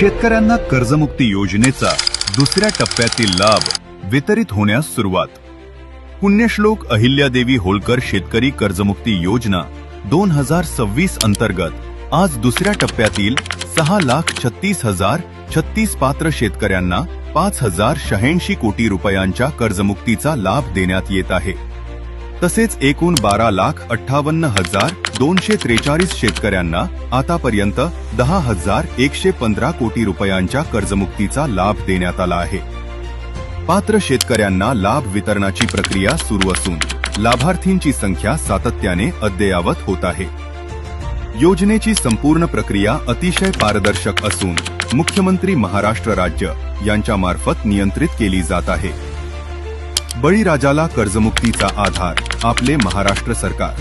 शेतकऱ्यांना कर्जमुक्ती योजनेचा दुसऱ्या टप्प्यातील लाभ वितरित होण्यास सुरुवात। पुण्यश्लोक अहिल्यादेवी होळकर शेतकरी कर्जमुक्ती योजना 2026 अंतर्गत आज दुसऱ्या टप्प्यातील 6,36,036 पात्र शेतकऱ्यांना 5,086 कोटी रुपयांच्या कर्जमुक्तीचा लाभ देण्यात येत आहे। तसेच एकूण 12,58,243 शेतकऱ्यांना आतापर्यंत 10,115 कोटी रुपयांच्या कर्जमुक्तीचा लाभ देण्यात आला आहे। पात्र शेतकऱ्यांना लाभ वितरणाची प्रक्रिया सुरू असून लाभार्थींची संख्या सातत्याने अद्ययावत होत आहे। योजनेची संपूर्ण प्रक्रिया अतिशय पारदर्शक असून मुख्यमंत्री महाराष्ट्र राज्य यांच्या मार्फत नियंत्रित केली जात आहे। बळीराजाला कर्जमुक्तीचा आधार आपले महाराष्ट्र सरकार।